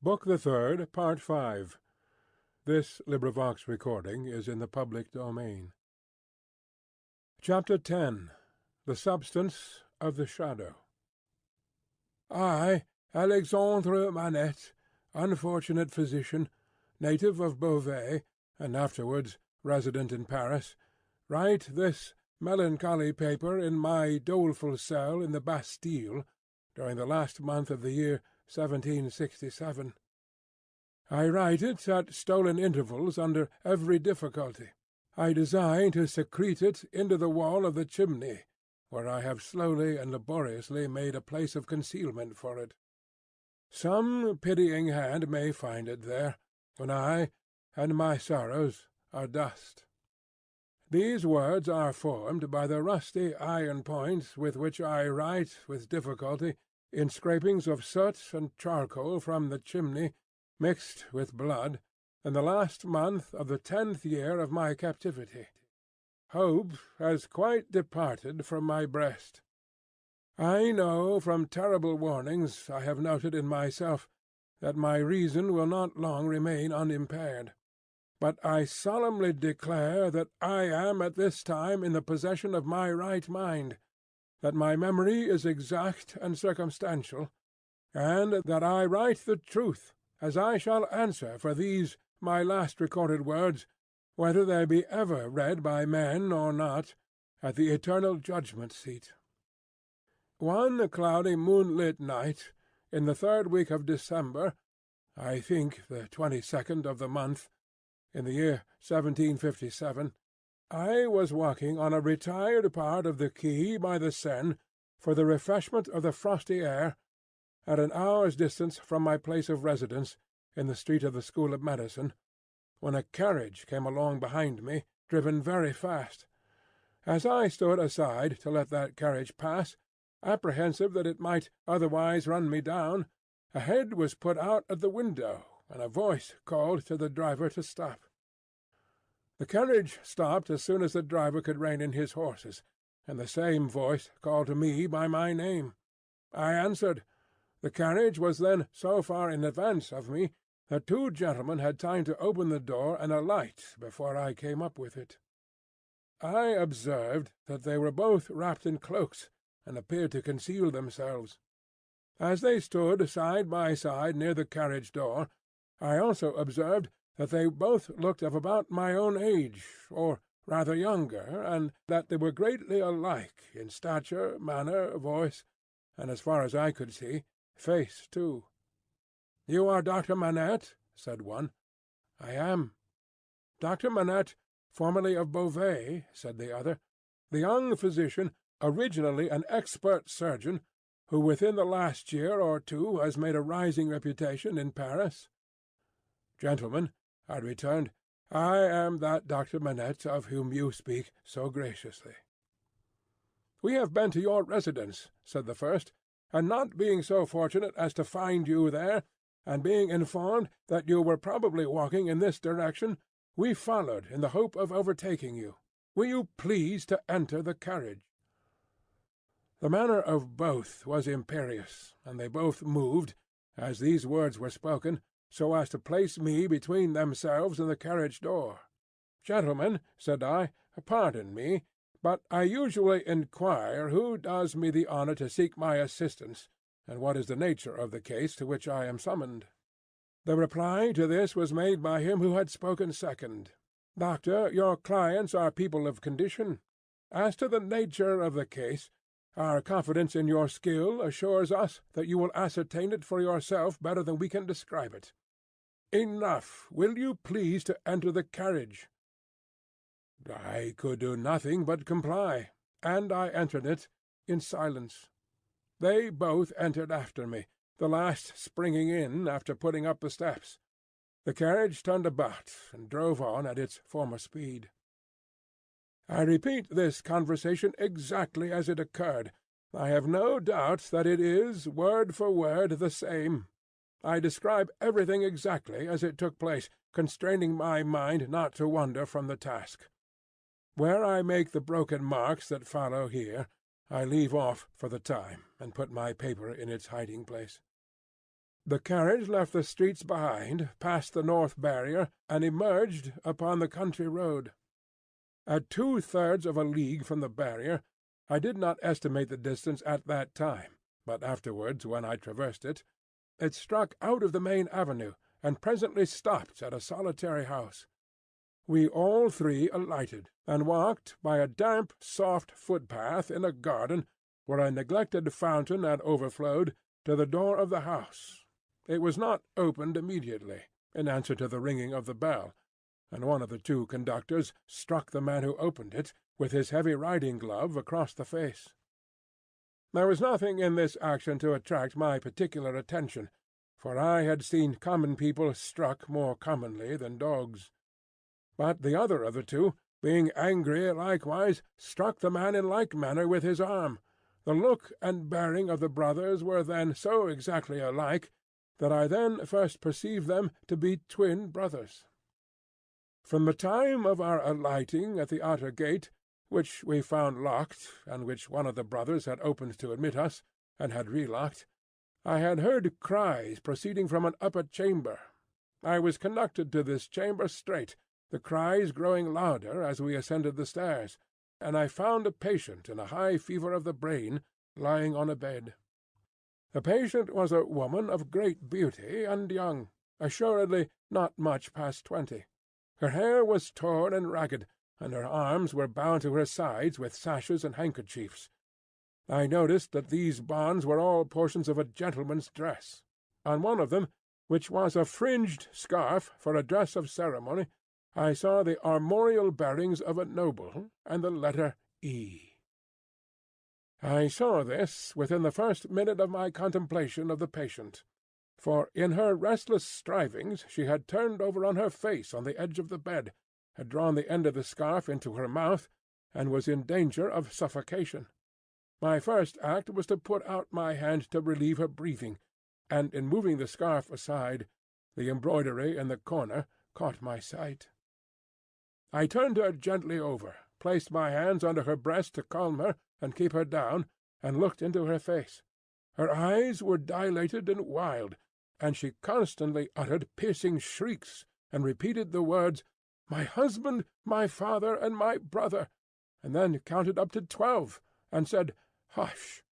Book the Third, Part 5. Recording is in the public domain. Chapter 10. The Substance of the Shadow. I, Alexandre Manette, unfortunate physician, native of Beauvais, and afterwards resident in Paris, write this melancholy paper in my doleful cell in the Bastille during the last month of the year 1767. I write it at stolen intervals under every difficulty. I design to secrete it into the wall of the chimney, where I have slowly and laboriously made a place of concealment for it. Some pitying hand may find it there, when I and my sorrows are dust. These words are formed by the rusty iron point with which I write with difficulty in scrapings of soot and charcoal from the chimney, mixed with blood, in the last month of the 10th year of my captivity. Hope has quite departed from my breast. I know from terrible warnings I have noted in myself that my reason will not long remain unimpaired. But I solemnly declare that I am at this time in the possession of my right mind, that my memory is exact and circumstantial, and that I write the truth, as I shall answer for these my last recorded words, whether they be ever read by men or not, at the eternal judgment-seat. One cloudy moonlit night, in the 3rd week of December, I think the 22nd of the month, in the year 1757, I was walking on a retired part of the quay by the Seine for the refreshment of the frosty air, at an hour's distance from my place of residence, in the street of the School of Medicine, when a carriage came along behind me, driven very fast. As I stood aside to let that carriage pass, apprehensive that it might otherwise run me down, a head was put out at the window, and a voice called to the driver to stop. The carriage stopped as soon as the driver could rein in his horses, and the same voice called to me by my name. I answered. The carriage was then so far in advance of me that 2 gentlemen had time to open the door and alight before I came up with it. I observed that they were both wrapped in cloaks, and appeared to conceal themselves. As they stood side by side near the carriage door, I also observed that they both looked of about my own age, or rather younger, and that they were greatly alike in stature, manner, voice, and, as far as I could see, face too. "You are Dr. Manette?" said one. "I am." "Dr. Manette, formerly of Beauvais," said the other, "the young physician, originally an expert surgeon, who within the last year or 2 has made a rising reputation in Paris?" "Gentlemen," I returned, "I am that Dr. Manette of whom you speak so graciously." "We have been to your residence," said the first, "and not being so fortunate as to find you there, and being informed that you were probably walking in this direction, we followed in the hope of overtaking you. Will you please to enter the carriage?" The manner of both was imperious, and they both moved, as these words were spoken, so as to place me between themselves and the carriage door. "Gentlemen," said I, "pardon me, but I usually inquire who does me the honour to seek my assistance, and what is the nature of the case to which I am summoned?" The reply to this was made by him who had spoken second. "Doctor, your clients are people of condition. As to the nature of the case, our confidence in your skill assures us that you will ascertain it for yourself better than we can describe it. Enough. Will you please to enter the carriage?" I could do nothing but comply, and I entered it in silence. They both entered after me, the last springing in after putting up the steps. The carriage turned about and drove on at its former speed. I repeat this conversation exactly as it occurred. I have no doubt that it is, word for word, the same. I describe everything exactly as it took place, constraining my mind not to wander from the task. Where I make the broken marks that follow here, I leave off for the time, and put my paper in its hiding-place. The carriage left the streets behind, passed the north barrier, and emerged upon the country road. At 2/3 of a league from the barrier, I did not estimate the distance at that time, but afterwards, when I traversed it, it struck out of the main avenue, and presently stopped at a solitary house. We all three alighted, and walked by a damp, soft footpath in a garden where a neglected fountain had overflowed, to the door of the house. It was not opened immediately, in answer to the ringing of the bell, and one of the two conductors struck the man who opened it with his heavy riding-glove across the face. There was nothing in this action to attract my particular attention, for I had seen common people struck more commonly than dogs. But the other of the two, being angry likewise, struck the man in like manner with his arm. The look and bearing of the brothers were then so exactly alike that I then first perceived them to be twin brothers. From the time of our alighting at the outer gate, which we found locked, and which one of the brothers had opened to admit us, and had relocked, I had heard cries proceeding from an upper chamber. I was conducted to this chamber straight, the cries growing louder as we ascended the stairs, and I found a patient in a high fever of the brain lying on a bed. The patient was a woman of great beauty and young, assuredly not much past 20. Her hair was torn and ragged, and her arms were bound to her sides with sashes and handkerchiefs. I noticed that these bonds were all portions of a gentleman's dress. On one of them, which was a fringed scarf for a dress of ceremony, I saw the armorial bearings of a noble, and the letter E. I saw this within the first minute of my contemplation of the patient, for in her restless strivings she had turned over on her face on the edge of the bed, had drawn the end of the scarf into her mouth, and was in danger of suffocation. My first act was to put out my hand to relieve her breathing, and in moving the scarf aside, the embroidery in the corner caught my sight. I turned her gently over, placed my hands under her breast to calm her and keep her down, and looked into her face. Her eyes were dilated and wild, and she constantly uttered piercing shrieks, and repeated the words, "My husband, my father, and my brother," and then counted up to 12, and said, "Hush."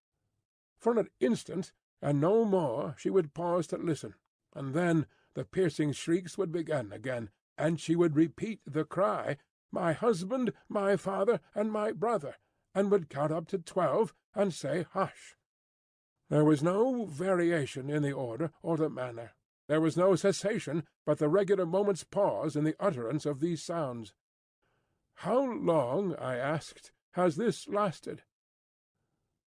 For an instant, and no more, she would pause to listen, and then the piercing shrieks would begin again, and she would repeat the cry, "My husband, my father, and my brother," and would count up to 12, and say, "Hush." There was no variation in the order or the manner. There was no cessation, but the regular moment's pause in the utterance of these sounds. "How long," I asked, "has this lasted?"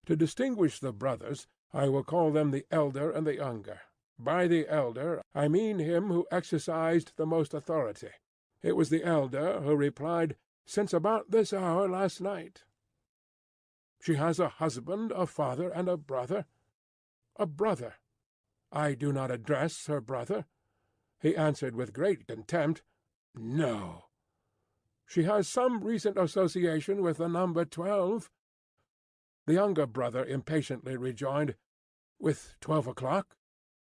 To distinguish the brothers, I will call them the elder and the younger. By the elder I mean him who exercised the most authority. It was the elder who replied, "Since about this hour last night." "She has a husband, a father, and a brother?" "A brother." "I do not address her brother?" He answered with great contempt, "No." "She has some recent association with the number 12?" The younger brother impatiently rejoined, "With 12 o'clock?"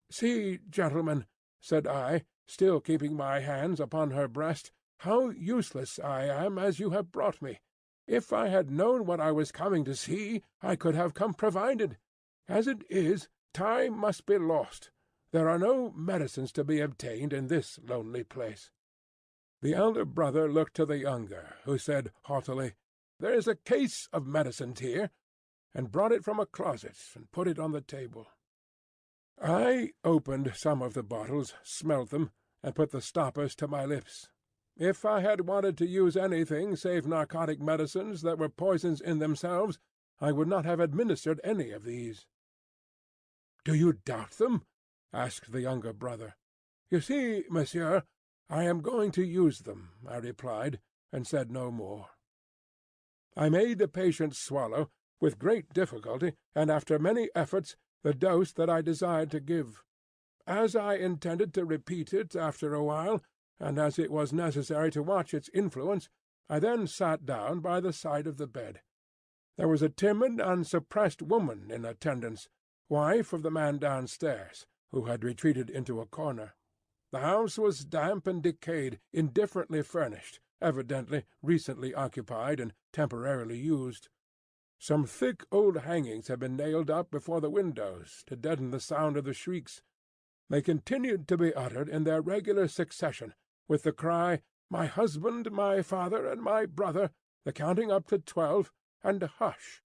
"See, gentlemen," said I, still keeping my hands upon her breast, "how useless I am as you have brought me. If I had known what I was coming to see, I could have come provided. As it is, time must be lost. There are no medicines to be obtained in this lonely place." The elder brother looked to the younger, who said haughtily, "There is a case of medicines here," and brought it from a closet and put it on the table. I opened some of the bottles, smelt them, and put the stoppers to my lips. If I had wanted to use anything save narcotic medicines that were poisons in themselves, I would not have administered any of these. "Do you doubt them?" asked the younger brother. "You see, monsieur, I am going to use them," I replied, and said no more. I made the patient swallow, with great difficulty, and after many efforts, the dose that I desired to give. As I intended to repeat it after a while, and as it was necessary to watch its influence, I then sat down by the side of the bed. There was a timid and suppressed woman in attendance, wife of the man downstairs, who had retreated into a corner. The house was damp and decayed, indifferently furnished, evidently recently occupied and temporarily used. Some thick old hangings had been nailed up before the windows to deaden the sound of the shrieks. They continued to be uttered in their regular succession, with the cry, "My husband, my father, and my brother," the counting up to 12, and hush.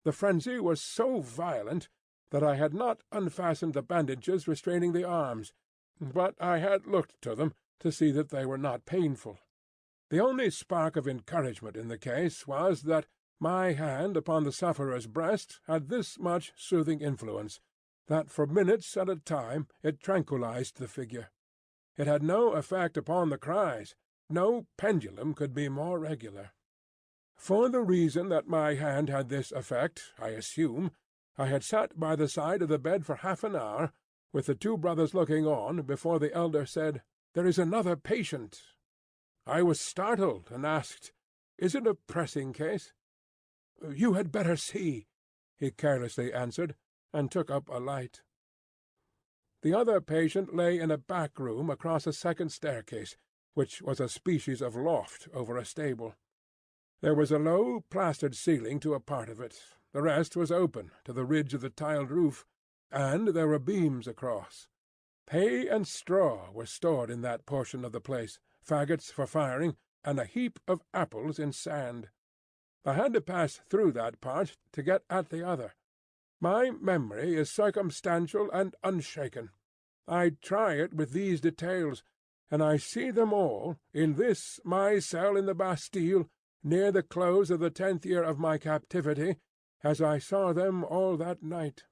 The frenzy was so violent that I had not unfastened the bandages restraining the arms, but I had looked to them to see that they were not painful. The only spark of encouragement in the case was that my hand upon the sufferer's breast had this much soothing influence, that for minutes at a time it tranquillized the figure. It had no effect upon the cries. No pendulum could be more regular. For the reason that my hand had this effect, I assume, I had sat by the side of the bed for half an hour, with the two brothers looking on, before the elder said, "There is another patient." I was startled, and asked, "Is it a pressing case?" "You had better see," he carelessly answered, and took up a light. The other patient lay in a back room across a second staircase, which was a species of loft over a stable. There was a low plastered ceiling to a part of it. The rest was open to the ridge of the tiled roof, and there were beams across. Hay and straw were stored in that portion of the place, faggots for firing, and a heap of apples in sand. I had to pass through that part to get at the other. My memory is circumstantial and unshaken. I try it with these details, and I see them all, in this my cell in the Bastille, near the close of the 10th year of my captivity, as I saw them all that night.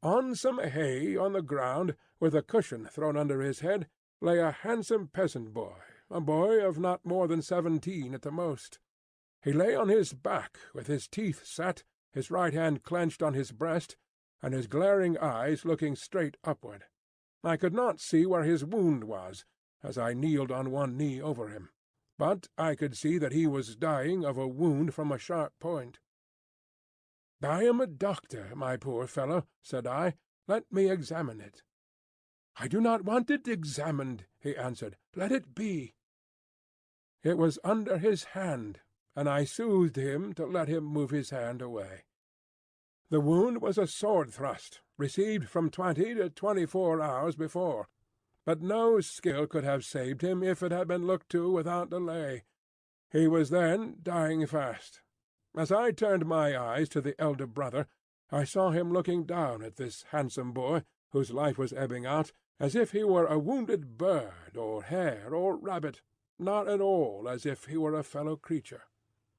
On some hay on the ground, with a cushion thrown under his head, lay a handsome peasant boy, a boy of not more than 17 at the most. He lay on his back, with his teeth set, his right hand clenched on his breast, and his glaring eyes looking straight upward. I could not see where his wound was, as I kneeled on one knee over him, but I could see that he was dying of a wound from a sharp point. "I am a doctor, my poor fellow," said I. "Let me examine it." "I do not want it examined," he answered. "Let it be." It was under his hand, and I soothed him to let him move his hand away. The wound was a sword thrust, received from 20 to 24 hours before, but no skill could have saved him if it had been looked to without delay. He was then dying fast. As I turned my eyes to the elder brother, I saw him looking down at this handsome boy, whose life was ebbing out, as if he were a wounded bird, or hare, or rabbit, not at all as if he were a fellow creature.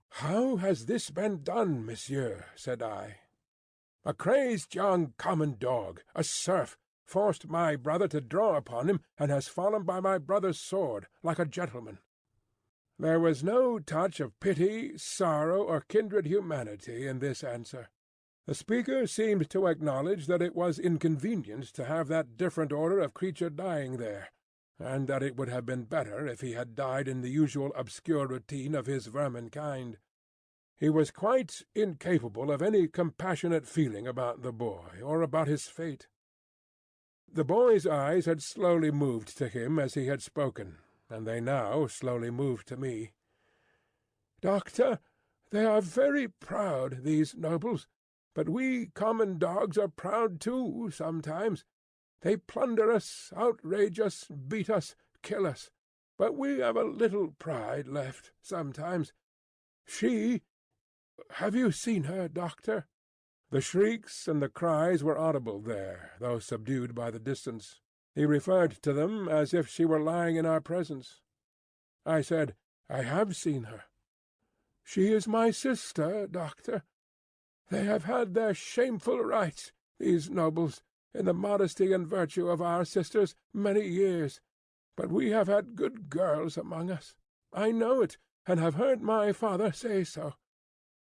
"How has this been done, monsieur?" said I. "A crazed young common dog, a serf, forced my brother to draw upon him, and has fallen by my brother's sword, like a gentleman." There was no touch of pity, sorrow, or kindred humanity in this answer. The speaker seemed to acknowledge that it was inconvenient to have that different order of creature dying there, and that it would have been better if he had died in the usual obscure routine of his vermin kind. He was quite incapable of any compassionate feeling about the boy, or about his fate. The boy's eyes had slowly moved to him as he had spoken, and they now slowly moved to me. "Doctor, they are very proud, these nobles, but we common dogs are proud too sometimes. They plunder us, outrage us, beat us, kill us, but we have a little pride left sometimes. Have you seen her, doctor?" The shrieks and the cries were audible there, though subdued by the distance. He referred to them as if she were lying in our presence. I said, "I have seen her." "She is my sister, doctor. They have had their shameful rights, these nobles, in the modesty and virtue of our sisters, many years. But we have had good girls among us. I know it, and have heard my father say so.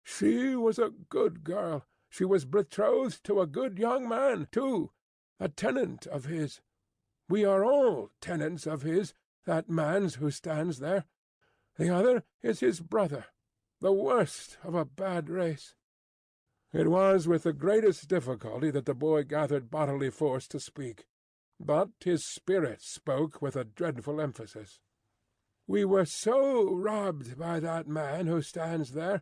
She was a good girl. She was betrothed to a good young man, too, a tenant of his. We are all tenants of his, that man's who stands there. The other is his brother, the worst of a bad race." It was with the greatest difficulty that the boy gathered bodily force to speak, but his spirit spoke with a dreadful emphasis. "We were so robbed by that man who stands there,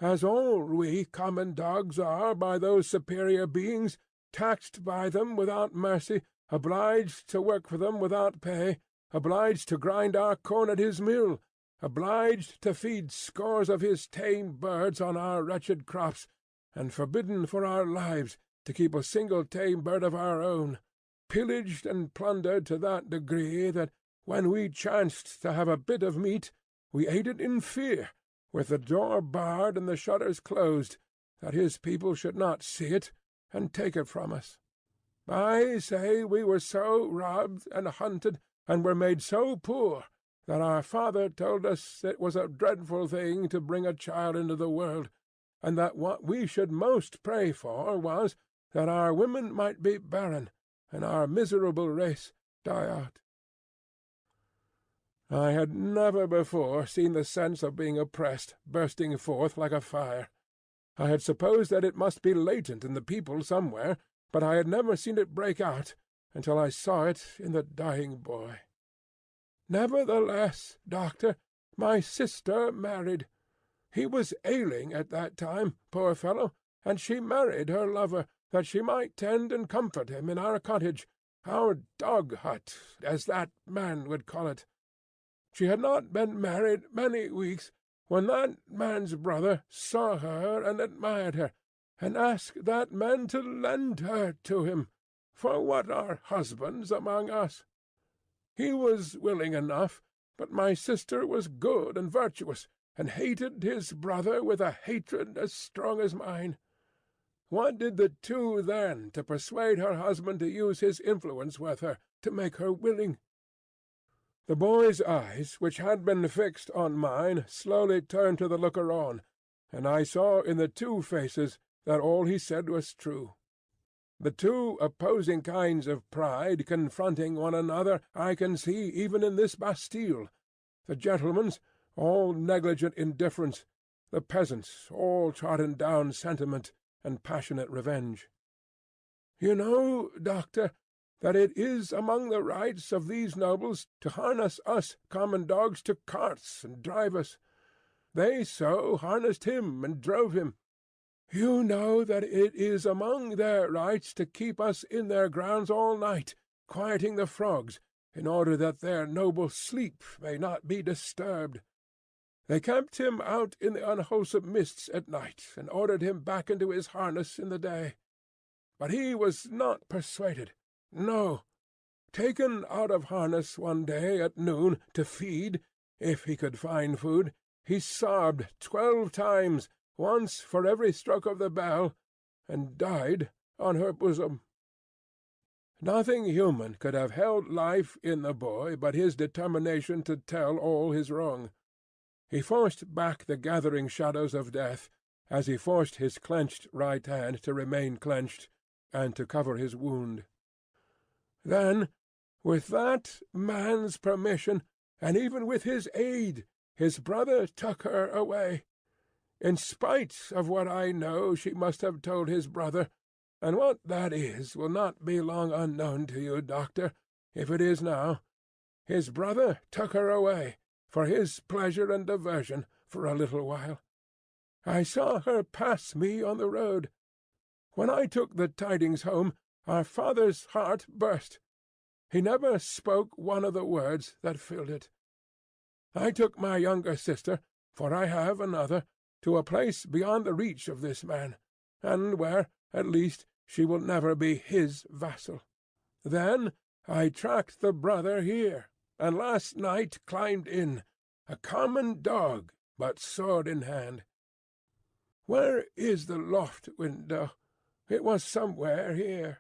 as all we common dogs are by those superior beings, taxed by them without mercy, obliged to work for them without pay, obliged to grind our corn at his mill, obliged to feed scores of his tame birds on our wretched crops, and forbidden for our lives to keep a single tame bird of our own, pillaged and plundered to that degree that when we chanced to have a bit of meat, we ate it in fear, with the door barred and the shutters closed, that his people should not see it and take it from us. I say we were so robbed and hunted, and were made so poor, that our father told us it was a dreadful thing to bring a child into the world, and that what we should most pray for was that our women might be barren, and our miserable race die out. I had never before seen the sense of being oppressed bursting forth like a fire. I had supposed that it must be latent in the people somewhere, but I had never seen it break out until I saw it in the dying boy. Nevertheless, doctor, my sister married. He was ailing at that time, poor fellow, and she married her lover, that she might tend and comfort him in our cottage, our dog-hut, as that man would call it. She had not been married many weeks when that man's brother saw her and admired her, and asked that man to lend her to him, for what are husbands among us? He was willing enough, but my sister was good and virtuous, and hated his brother with a hatred as strong as mine. What did the two then to persuade her husband to use his influence with her, to make her willing? The boy's eyes, which had been fixed on mine, slowly turned to the looker-on, and I saw in the two faces that all he said was true. The two opposing kinds of pride confronting one another I can see even in this Bastille. The gentleman's, all negligent indifference; the peasant's, all trodden-down sentiment and passionate revenge. You know, doctor, that it is among the rights of these nobles to harness us common dogs to carts and drive us. They so harnessed him and drove him. You know that it is among their rights to keep us in their grounds all night, quieting the frogs, in order that their noble sleep may not be disturbed. They kept him out in the unwholesome mists at night, and ordered him back into his harness in the day. But he was not persuaded. No. Taken out of harness one day at noon to feed, if he could find food, he sobbed 12 times, once for every stroke of the bell, and died on her bosom. Nothing human could have held life in the boy but his determination to tell all his wrong. He forced back the gathering shadows of death, as he forced his clenched right hand to remain clenched, and to cover his wound. Then, with that man's permission, and even with his aid, his brother took her away. In spite of what I know she must have told his brother, and what that is will not be long unknown to you, doctor, if it is now. His brother took her away, for his pleasure and diversion, for a little while. I saw her pass me on the road. When I took the tidings home, our father's heart burst. He never spoke one of the words that filled it. I took my younger sister, for I have another, to a place beyond the reach of this man, and where, at least, she will never be his vassal. Then I tracked the brother here, and last night climbed in, a common dog, but sword in hand. Where is the loft window? It was somewhere here.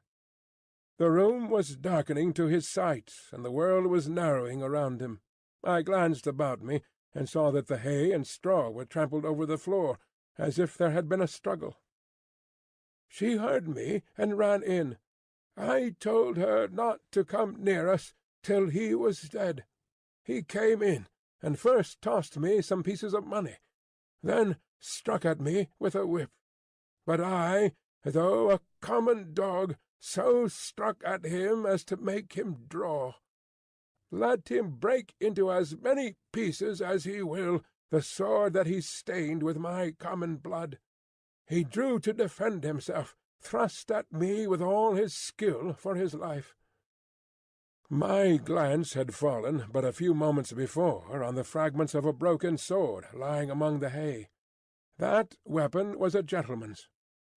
The room was darkening to his sight, and the world was narrowing around him. I glanced about me, and saw that the hay and straw were trampled over the floor, as if there had been a struggle. She heard me, and ran in. I told her not to come near us till he was dead. He came in, and first tossed me some pieces of money, then struck at me with a whip. but I, though a common dog, so struck at him as to make him draw. Let him break into as many pieces as he will the sword that he stained with my common blood. He drew to defend himself, thrust at me with all his skill for his life. My glance had fallen but a few moments before on the fragments of a broken sword lying among the hay. That weapon was a gentleman's.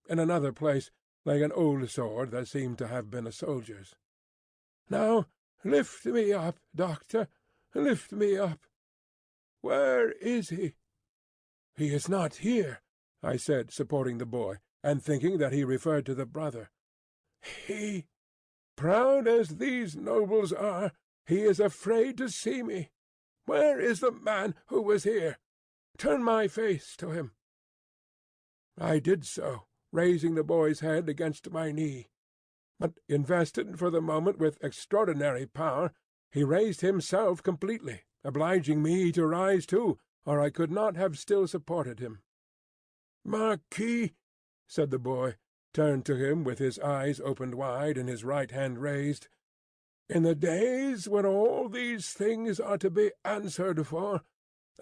In another place lay an old sword that seemed to have been a soldier's. "Now lift me up, doctor, lift me up. Where is he?" "He is not here," I said, supporting the boy, and thinking that he referred to the brother. "He, proud as these nobles are, he is afraid to see me. Where is the man who was here? Turn my face to him." I did so, raising the boy's head against my knee. But invested for the moment with extraordinary power, he raised himself completely, obliging me to rise too, or I could not have still supported him. "Marquis," said the boy, turned to him with his eyes opened wide and his right hand raised, "in the days when all these things are to be answered for,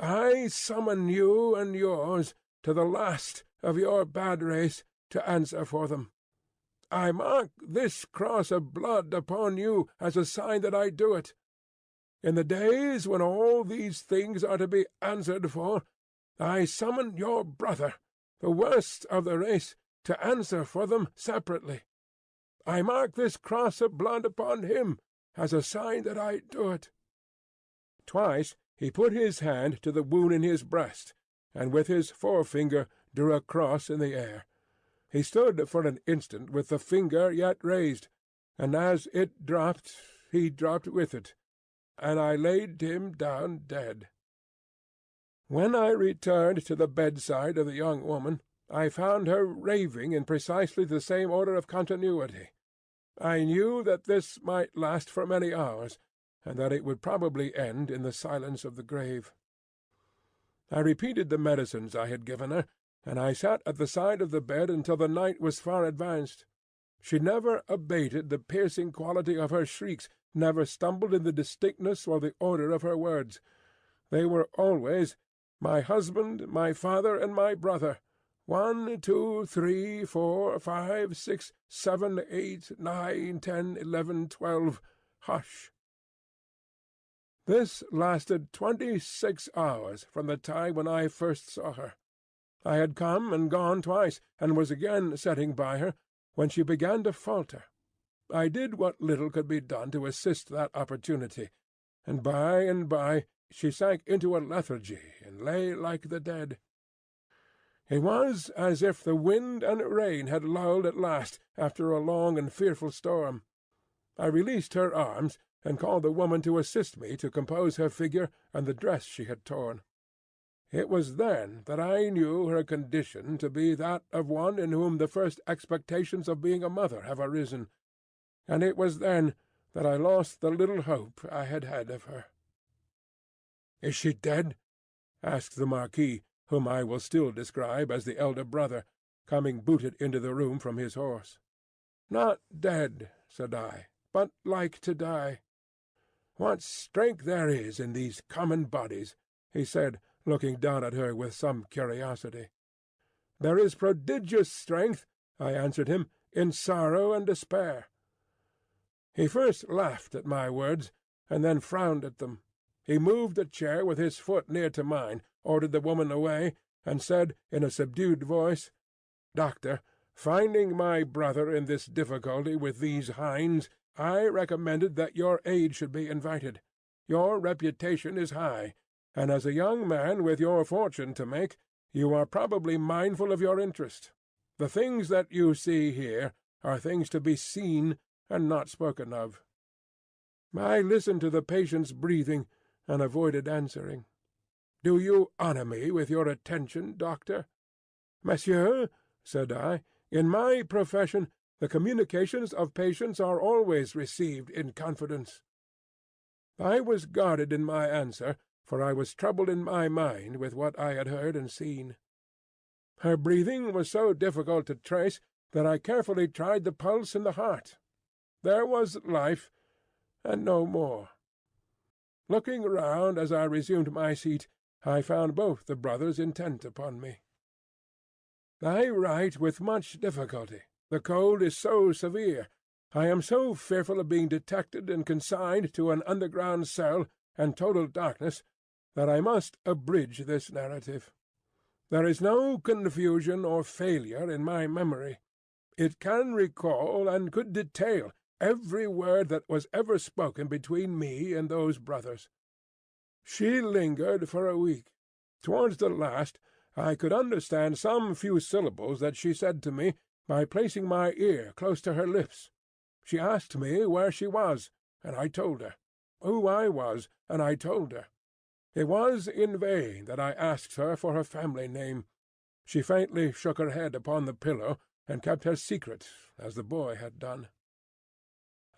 I summon you and yours to the last of your bad race to answer for them. I mark this cross of blood upon you as a sign that I do it. In the days when all these things are to be answered for, I summon your brother, the worst of the race, to answer for them separately. I mark this cross of blood upon him as a sign that I do it." Twice he put his hand to the wound in his breast, and with his forefinger drew a cross in the air. He stood for an instant with the finger yet raised, and as it dropped, he dropped with it, and I laid him down dead. When I returned to the bedside of the young woman, I found her raving in precisely the same order of continuity. I knew that this might last for many hours, and that it would probably end in the silence of the grave. I repeated the medicines I had given her, and I sat at the side of the bed until the night was far advanced. She never abated the piercing quality of her shrieks, never stumbled in the distinctness or the order of her words. They were always, "My husband, my father, and my brother. 1, 2, 3, 4, 5, 6, 7, 8, 9, 10, 11, 12. Hush." This lasted 26 hours from the time when I first saw her. I had come and gone twice, and was again sitting by her, when she began to falter. I did what little could be done to assist that opportunity, and by she sank into a lethargy and lay like the dead. It was as if the wind and rain had lulled at last after a long and fearful storm. I released her arms, and called the woman to assist me to compose her figure and the dress she had torn. It was then that I knew her condition to be that of one in whom the first expectations of being a mother have arisen, and it was then that I lost the little hope I had had of her. "Is she dead?" asked the Marquis, whom I will still describe as the elder brother, coming booted into the room from his horse. "Not dead," said I, "but like to die." "What strength there is in these common bodies!" he said, looking down at her with some curiosity. "There is prodigious strength," I answered him, "in sorrow and despair." He first laughed at my words, and then frowned at them. He moved a chair with his foot near to mine, ordered the woman away, and said in a subdued voice, "Doctor, finding my brother in this difficulty with these hinds, I recommended that your aid should be invited. Your reputation is high, and as a young man with your fortune to make, you are probably mindful of your interest. The things that you see here are things to be seen and not spoken of." I listened to the patient's breathing, and avoided answering. "Do you honour me with your attention, doctor?" "Monsieur," said I, "in my profession the communications of patients are always received in confidence." I was guarded in my answer, for I was troubled in my mind with what I had heard and seen. Her breathing was so difficult to trace that I carefully tried the pulse and the heart. There was life, and no more. Looking round as I resumed my seat, I found both the brothers intent upon me. "I write with much difficulty. The cold is so severe. I am so fearful of being detected and consigned to an underground cell and total darkness that I must abridge this narrative. There is no confusion or failure in my memory. It can recall and could detail every word that was ever spoken between me and those brothers. She lingered for a week. Towards the last I could understand some few syllables that she said to me by placing my ear close to her lips. She asked me where she was, and I told her; who I was, and I told her. It was in vain that I asked her for her family name. She faintly shook her head upon the pillow, and kept her secret, as the boy had done.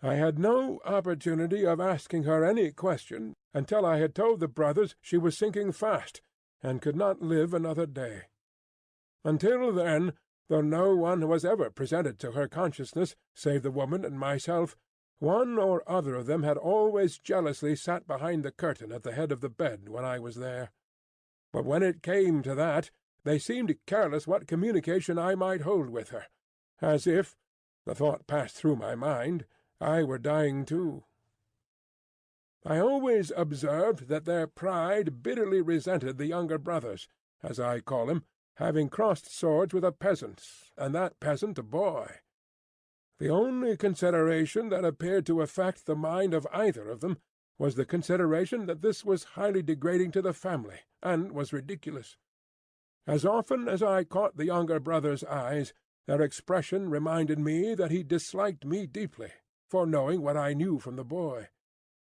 I had no opportunity of asking her any question until I had told the brothers she was sinking fast, and could not live another day. Until then, though no one was ever presented to her consciousness save the woman and myself, one or other of them had always jealously sat behind the curtain at the head of the bed when I was there. But when it came to that, they seemed careless what communication I might hold with her, as if, the thought passed through my mind, I were dying too. I always observed that their pride bitterly resented the younger brothers, as I call him, having crossed swords with a peasant, and that peasant a boy. The only consideration that appeared to affect the mind of either of them was the consideration that this was highly degrading to the family, and was ridiculous. As often as I caught the younger brother's eyes, their expression reminded me that he disliked me deeply, for knowing what I knew from the boy.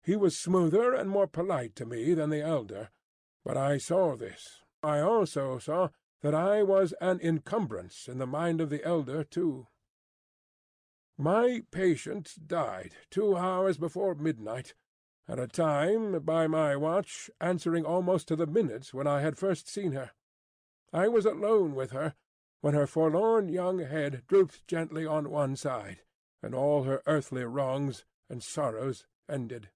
He was smoother and more polite to me than the elder, but I saw this. I also saw that I was an encumbrance in the mind of the elder too. My patient died 2 hours before midnight, at a time, by my watch, answering almost to the minute when I had first seen her. I was alone with her, when her forlorn young head drooped gently on one side, and all her earthly wrongs and sorrows ended.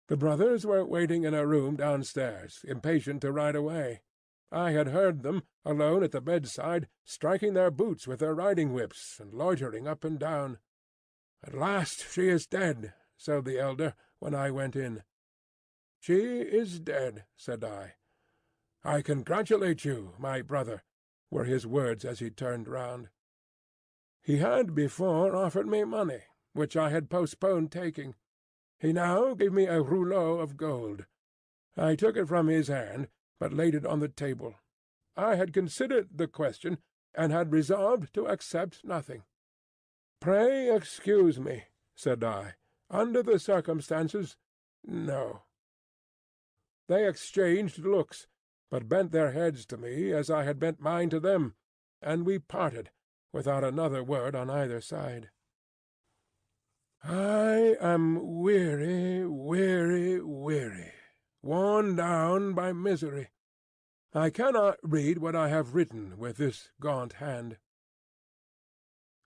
The brothers were waiting in a room downstairs, impatient to ride away. I had heard them, alone at the bedside, striking their boots with their riding-whips, and loitering up and down. "At last she is dead," said the elder, when I went in. "She is dead," said I. "I congratulate you, my brother," were his words as he turned round. He had before offered me money, which I had postponed taking. He now gave me a rouleau of gold. I took it from his hand, but laid it on the table. I had considered the question, and had resolved to accept nothing. "Pray excuse me," said I. "Under the circumstances, no." They exchanged looks, but bent their heads to me as I had bent mine to them, and we parted, without another word on either side. I am weary, weary, weary, worn down by misery. I cannot read what I have written with this gaunt hand.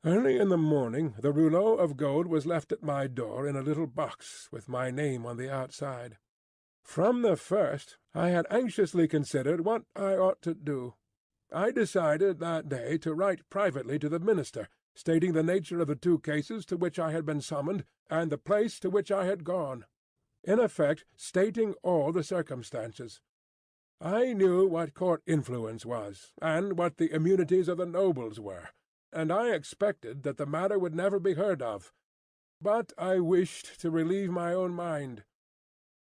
Early in the morning the rouleau of gold was left at my door in a little box with my name on the outside. From the first I had anxiously considered what I ought to do. I decided that day to write privately to the minister, stating the nature of the 2 cases to which I had been summoned, and the place to which I had gone; in effect stating all the circumstances. I knew what court influence was, and what the immunities of the nobles were, and I expected that the matter would never be heard of. But I wished to relieve my own mind.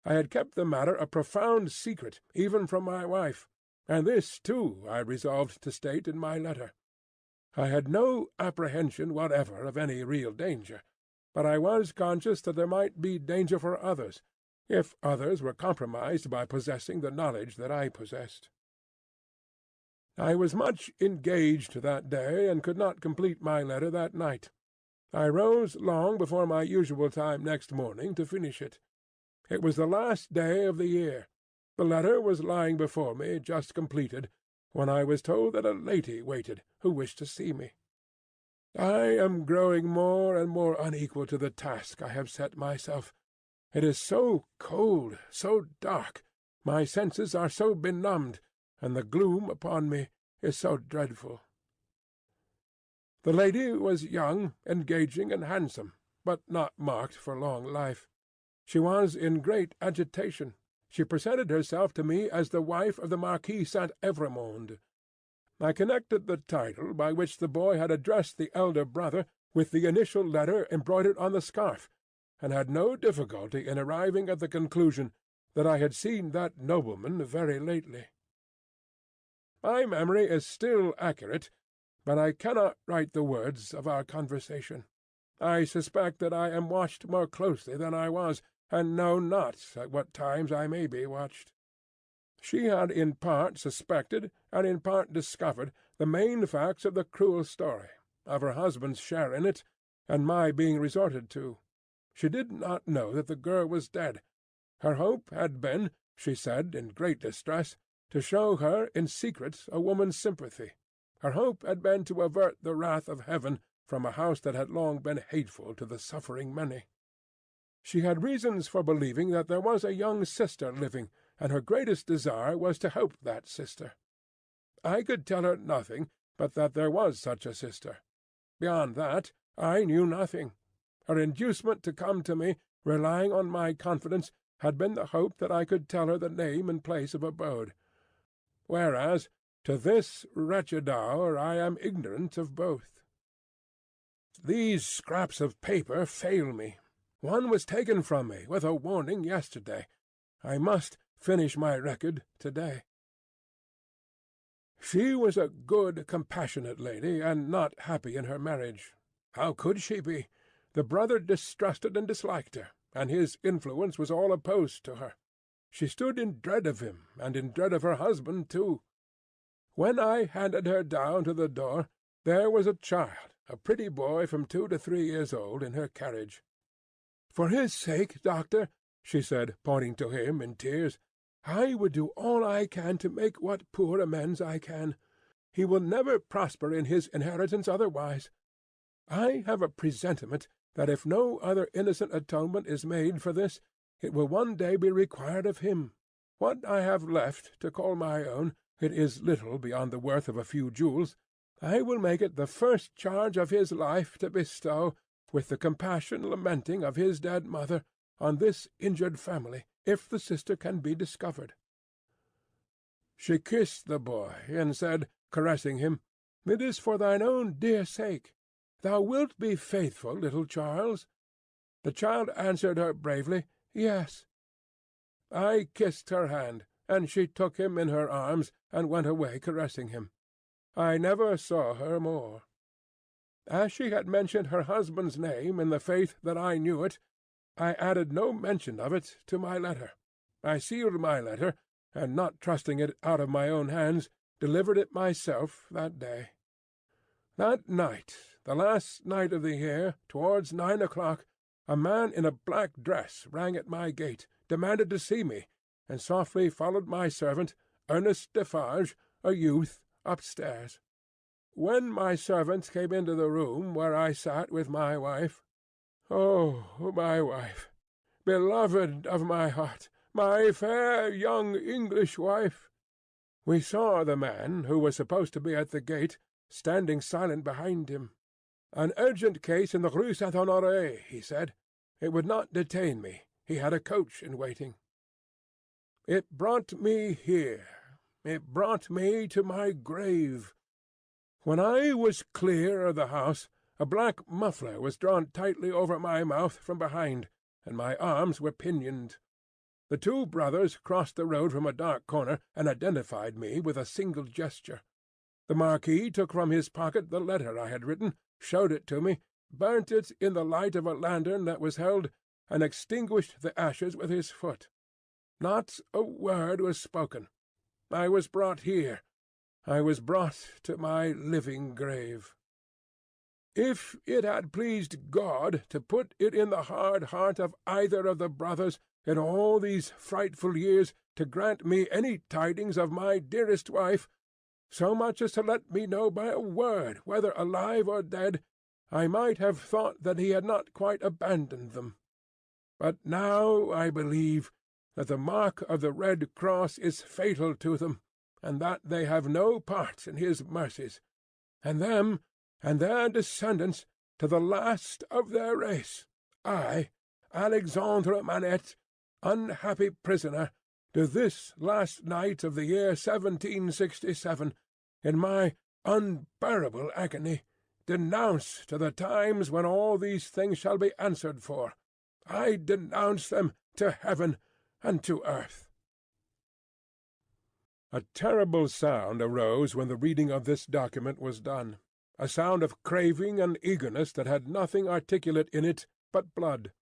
I had kept the matter a profound secret, even from my wife, and this too I resolved to state in my letter. I had no apprehension whatever of any real danger, but I was conscious that there might be danger for others, if others were compromised by possessing the knowledge that I possessed. I was much engaged that day, and could not complete my letter that night. I rose long before my usual time next morning to finish it. It was the last day of the year. The letter was lying before me, just completed, when I was told that a lady waited who wished to see me. I am growing more and more unequal to the task I have set myself. It is so cold, so dark, my senses are so benumbed, and the gloom upon me is so dreadful." The lady was young, engaging, and handsome, but not marked for long life. She was in great agitation. She presented herself to me as the wife of the Marquis Saint-Evremond. I connected the title by which the boy had addressed the elder brother with the initial letter embroidered on the scarf, and had no difficulty in arriving at the conclusion that I had seen that nobleman very lately. My memory is still accurate, but I cannot write the words of our conversation. I suspect that I am watched more closely than I was, and know not at what times I may be watched. She had in part suspected, and in part discovered, the main facts of the cruel story, of her husband's share in it, and my being resorted to. She did not know that the girl was dead. Her hope had been, she said in great distress, to show her in secret a woman's sympathy. Her hope had been to avert the wrath of heaven from a house that had long been hateful to the suffering many. She had reasons for believing that there was a young sister living, and her greatest desire was to help that sister. I could tell her nothing but that there was such a sister. Beyond that, I knew nothing. Her inducement to come to me, relying on my confidence, had been the hope that I could tell her the name and place of abode. Whereas, to this wretched hour I am ignorant of both. These scraps of paper fail me. One was taken from me with a warning yesterday. I must finish my record to-day. She was a good, compassionate lady, and not happy in her marriage. How could she be? The brother distrusted and disliked her, and his influence was all opposed to her. She stood in dread of him, and in dread of her husband too. When I handed her down to the door, there was a child, a pretty boy from 2 to 3 years old, in her carriage. "For his sake, doctor," she said, pointing to him in tears, "I would do all I can to make what poor amends I can. He will never prosper in his inheritance otherwise. I have a presentiment that if no other innocent atonement is made for this, it will one day be required of him. What I have left to call my own, it is little beyond the worth of a few jewels. I will make it the first charge of his life to bestow, with the compassion lamenting of his dead mother, on this injured family, if the sister can be discovered." She kissed the boy, and said, caressing him, "It is for thine own dear sake. Thou wilt be faithful, little Charles?" The child answered her bravely, "Yes." I kissed her hand, and she took him in her arms, and went away caressing him. I never saw her more. As she had mentioned her husband's name in the faith that I knew it, I added no mention of it to my letter. I sealed my letter, and not trusting it out of my own hands, delivered it myself that day. That night, the last night of the year, towards 9 o'clock, a man in a black dress rang at my gate, demanded to see me, and softly followed my servant, Ernest Defarge, a youth, upstairs. When my servant came into the room where I sat with my wife— "Oh, my wife, beloved of my heart, my fair young English wife!" we saw the man, who was supposed to be at the gate, standing silent behind him. "An urgent case in the Rue Saint-Honoré," he said. "It would not detain me. He had a coach in waiting." It brought me here. It brought me to my grave. When I was clear of the house, a black muffler was drawn tightly over my mouth from behind, and my arms were pinioned. The 2 brothers crossed the road from a dark corner, and identified me with a single gesture. The Marquis took from his pocket the letter I had written, showed it to me, burnt it in the light of a lantern that was held, and extinguished the ashes with his foot. Not a word was spoken. I was brought here. I was brought to my living grave. If it had pleased God to put it in the hard heart of either of the brothers, in all these frightful years, to grant me any tidings of my dearest wife, so much as to let me know by a word, whether alive or dead, I might have thought that he had not quite abandoned them. But now I believe that the mark of the Red Cross is fatal to them, and that they have no part in his mercies, and them and their descendants to the last of their race. I, Alexandre Manette, unhappy prisoner, to this last night of the year 1767, in my unbearable agony, denounce to the times when all these things shall be answered for. I denounce them to heaven and to earth." A terrible sound arose when the reading of this document was done, a sound of craving and eagerness that had nothing articulate in it but blood.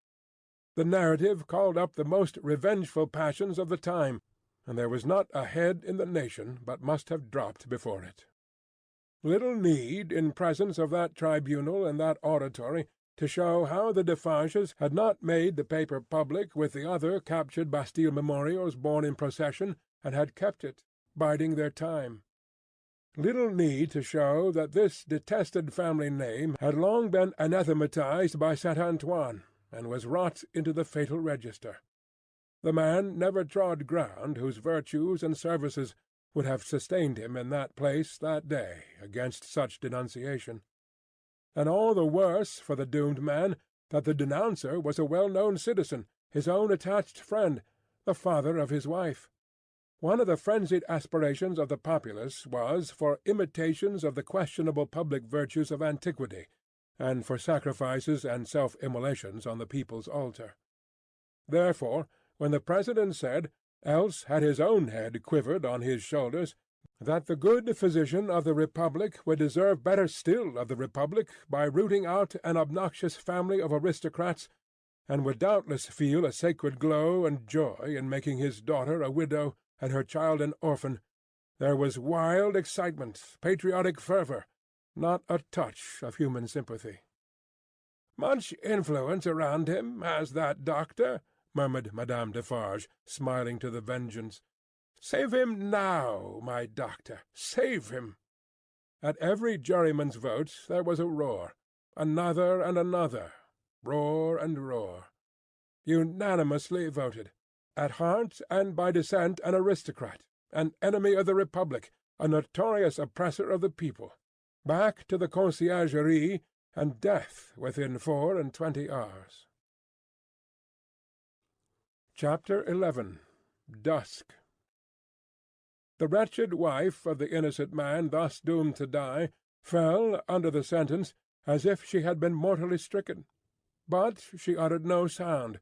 The narrative called up the most revengeful passions of the time, and there was not a head in the nation but must have dropped before it. Little need, in presence of that tribunal and that auditory, to show how the Defarges had not made the paper public with the other captured Bastille memorials borne in procession, and had kept it, biding their time. Little need to show that this detested family name had long been anathematized by Saint Antoine, and was wrought into the fatal register. The man never trod ground whose virtues and services would have sustained him in that place that day against such denunciation. And all the worse for the doomed man that the denouncer was a well-known citizen, his own attached friend, the father of his wife. One of the frenzied aspirations of the populace was for imitations of the questionable public virtues of antiquity, and for sacrifices and self-immolations on the people's altar. Therefore, when the President said, else had his own head quivered on his shoulders, that the good physician of the Republic would deserve better still of the Republic by rooting out an obnoxious family of aristocrats, and would doubtless feel a sacred glow and joy in making his daughter a widow and her child an orphan, there was wild excitement, patriotic fervour, not a touch of human sympathy. "Much influence around him, has that doctor," murmured Madame Defarge, smiling to the Vengeance. "Save him now, my doctor, save him." At every juryman's vote there was a roar, another and another, roar and roar. Unanimously voted. At heart and by descent an aristocrat, an enemy of the Republic, a notorious oppressor of the people. Back to the Conciergerie, and death within 24 hours. Chapter 11. Dusk. The wretched wife of the innocent man thus doomed to die fell under the sentence as if she had been mortally stricken. But she uttered no sound,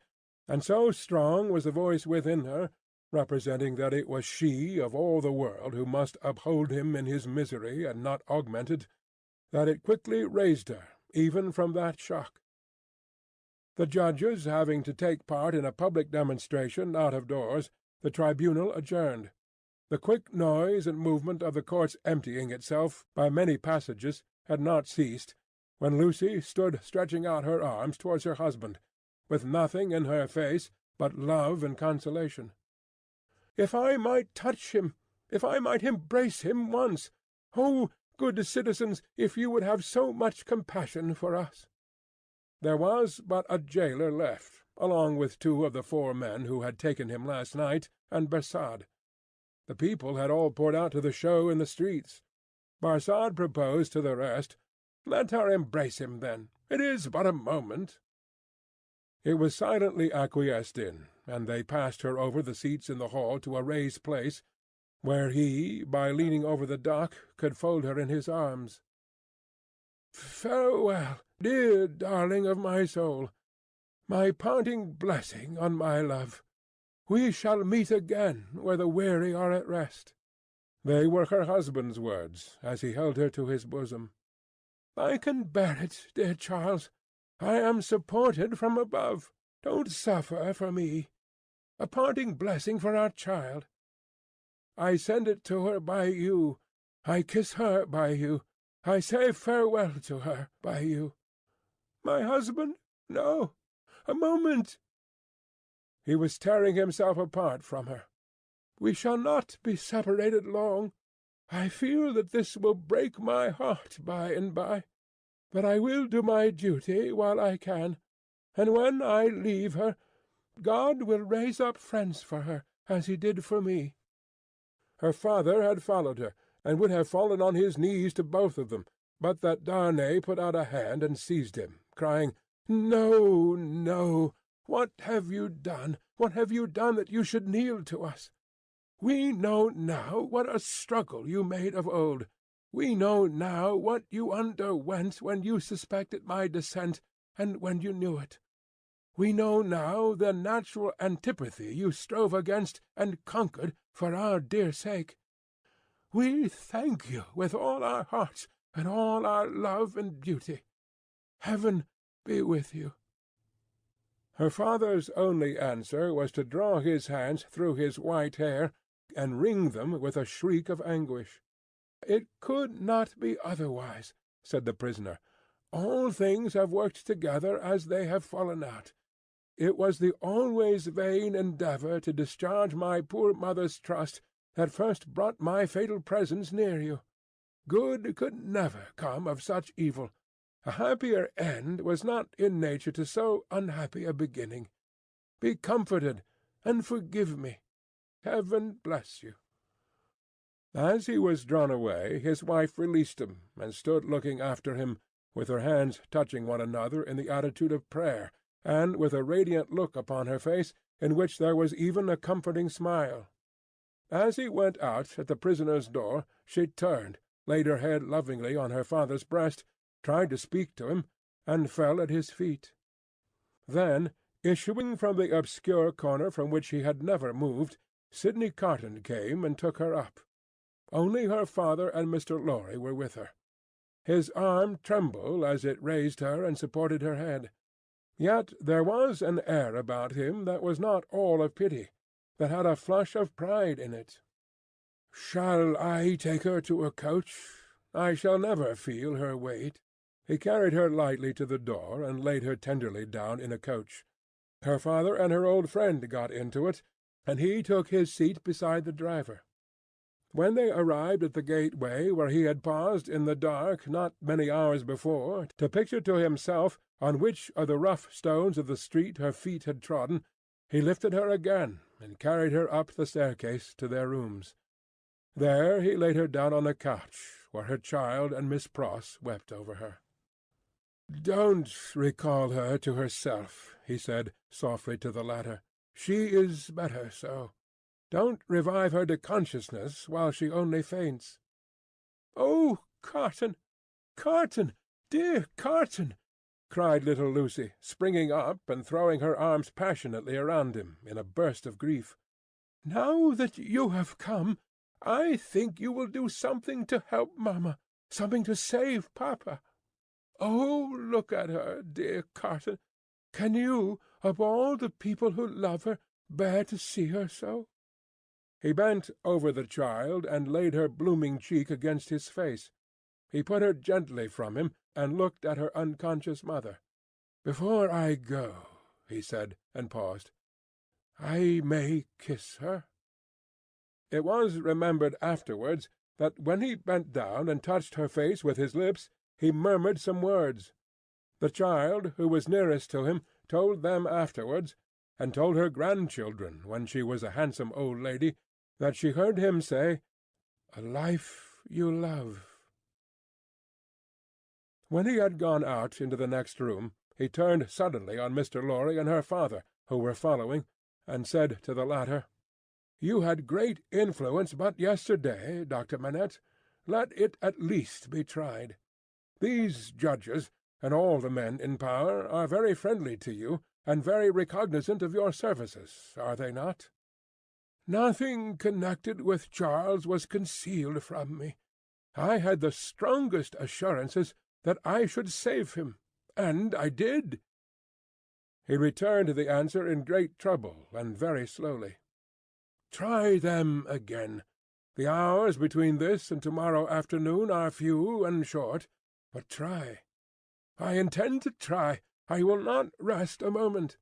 and so strong was the voice within her, representing that it was she of all the world who must uphold him in his misery and not augment it, that it quickly raised her even from that shock. The judges having to take part in a public demonstration out of doors, the tribunal adjourned. The quick noise and movement of the court's emptying itself by many passages had not ceased, when Lucy stood stretching out her arms towards her husband, with nothing in her face but love and consolation. "If I might touch him, if I might embrace him once! Oh, good citizens, if you would have so much compassion for us!" There was but a jailer left, along with 2 of the 4 men who had taken him last night, and Barsad. The people had all poured out to the show in the streets. Barsad proposed to the rest, "Let her embrace him, then. It is but a moment." It was silently acquiesced in, and they passed her over the seats in the hall to a raised place, where he, by leaning over the dock, could fold her in his arms. "Farewell, dear darling of my soul! My parting blessing on my love! We shall meet again where the weary are at rest." They were her husband's words, as he held her to his bosom. "I can bear it, dear Charles. I am supported from above. Don't suffer for me. A parting blessing for our child. I send it to her by you. I kiss her by you. I say farewell to her by you. My husband? No. A moment." He was tearing himself apart from her. "We shall not be separated long. I feel that this will break my heart by and by, but I will do my duty while I can, and when I leave her, God will raise up friends for her, as he did for me." Her father had followed her, and would have fallen on his knees to both of them, but that Darnay put out a hand and seized him, crying, "No, no! What have you done? What have you done that you should kneel to us? We know now what a struggle you made of old. We know now what you underwent when you suspected my descent, and when you knew it. We know now the natural antipathy you strove against and conquered for our dear sake. We thank you with all our hearts and all our love and beauty. Heaven be with you." Her father's only answer was to draw his hands through his white hair and wring them with a shriek of anguish. "It could not be otherwise," said the prisoner. "All things have worked together as they have fallen out. It was the always vain endeavour to discharge my poor mother's trust that first brought my fatal presence near you. Good could never come of such evil. A happier end was not in nature to so unhappy a beginning. Be comforted, and forgive me. Heaven bless you." As he was drawn away, his wife released him, and stood looking after him, with her hands touching one another in the attitude of prayer, and with a radiant look upon her face, in which there was even a comforting smile. As he went out at the prisoner's door, she turned, laid her head lovingly on her father's breast, tried to speak to him, and fell at his feet. Then, issuing from the obscure corner from which he had never moved, Sidney Carton came and took her up. Only her father and Mr. Lorry were with her. His arm trembled as it raised her and supported her head. Yet there was an air about him that was not all of pity, that had a flush of pride in it. "Shall I take her to a coach? I shall never feel her weight." He carried her lightly to the door, and laid her tenderly down in a coach. Her father and her old friend got into it, and he took his seat beside the driver. When they arrived at the gateway where he had paused in the dark not many hours before to picture to himself on which of the rough stones of the street her feet had trodden, he lifted her again and carried her up the staircase to their rooms. There he laid her down on a couch, where her child and Miss Pross wept over her. "Don't recall her to herself," he said softly to the latter. "She is better so. Don't revive her to consciousness while she only faints." "Oh, Carton! Carton! Dear Carton!" cried little Lucy, springing up and throwing her arms passionately around him in a burst of grief. "Now that you have come, I think you will do something to help mamma, something to save papa. Oh, look at her, dear Carton! Can you, of all the people who love her, bear to see her so?" He bent over the child and laid her blooming cheek against his face. He put her gently from him, and looked at her unconscious mother. "Before I go," he said, and paused, "I may kiss her?" It was remembered afterwards that when he bent down and touched her face with his lips, he murmured some words. The child, who was nearest to him, told them afterwards, and told her grandchildren when she was a handsome old lady, that she heard him say, "A life you love." When he had gone out into the next room, he turned suddenly on Mr. Lorry and her father, who were following, and said to the latter, "You had great influence but yesterday, Dr. Manette. Let it at least be tried. These judges, and all the men in power, are very friendly to you, and very recognizant of your services, are they not?" "Nothing connected with Charles was concealed from me. I had the strongest assurances that I should save him, and I did." He returned the answer in great trouble, and very slowly. "Try them again. The hours between this and to-morrow afternoon are few and short, but try." "I intend to try. I will not rest a moment."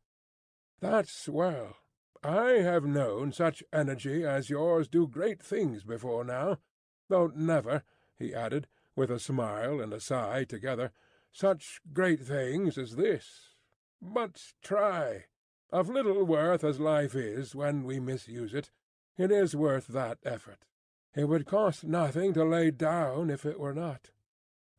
"That's well. I have known such energy as yours do great things before now. though never," he added, with a smile and a sigh together, "such great things as this. But try. Of little worth as life is when we misuse it, it is worth that effort. It would cost nothing to lay down if it were not."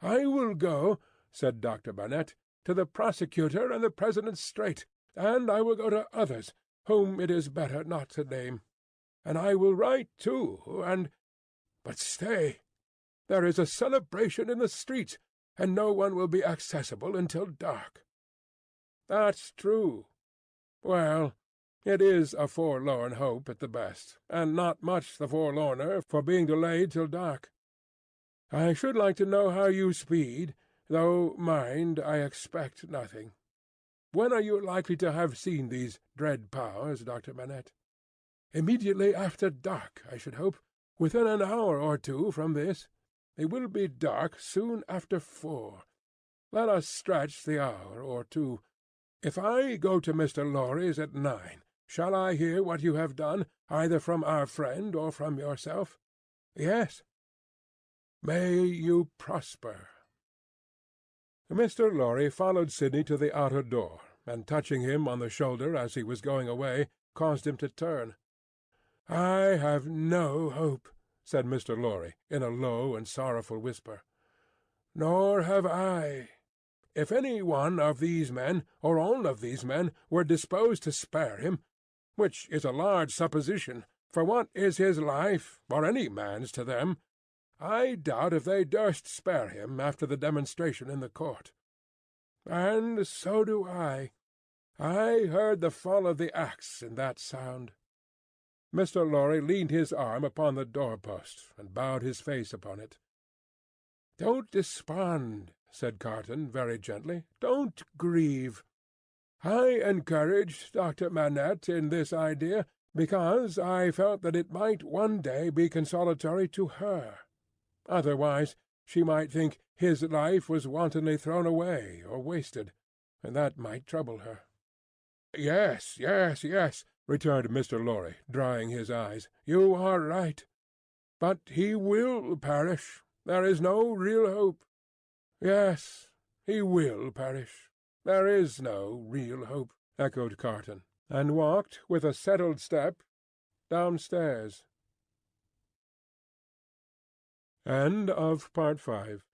"I will go," said Dr. Barnett, "to the prosecutor and the President straight, and I will go to others, whom it is better not to name. And I will write too, and— But stay! There is a celebration in the streets, and no one will be accessible until dark." "That's true. Well, it is a forlorn hope at the best, and not much the forlorner for being delayed till dark. I should like to know how you speed, though, mind, I expect nothing. When are you likely to have seen these dread powers, Dr. Manette?" "Immediately after dark, I should hope, within an hour or two from this. It will be dark soon after 4. Let us stretch the hour or two. If I go to Mr. Lorry's at 9, shall I hear what you have done, either from our friend or from yourself?" "Yes." "May you prosper." Mr. Lorry followed Sidney to the outer door, and touching him on the shoulder as he was going away, caused him to turn. "I have no hope," said Mr. Lorry, in a low and sorrowful whisper. "Nor have I. If any one of these men, or all of these men, were disposed to spare him, which is a large supposition, for what is his life, or any man's to them, I doubt if they durst spare him after the demonstration in the court. And so do I. I heard the fall of the axe in that sound." Mr. Lorry leaned his arm upon the door-post, and bowed his face upon it. "Don't despond," said Carton, very gently. "Don't grieve. I encouraged Dr. Manette in this idea, because I felt that it might one day be consolatory to her. Otherwise she might think his life was wantonly thrown away or wasted, and that might trouble her." "Yes, yes, yes," returned Mr. Lorry, drying his eyes. "You are right. But he will perish. There is no real hope. Yes, he will perish. There is no real hope," echoed Carton, and walked with a settled step downstairs. End of Part 5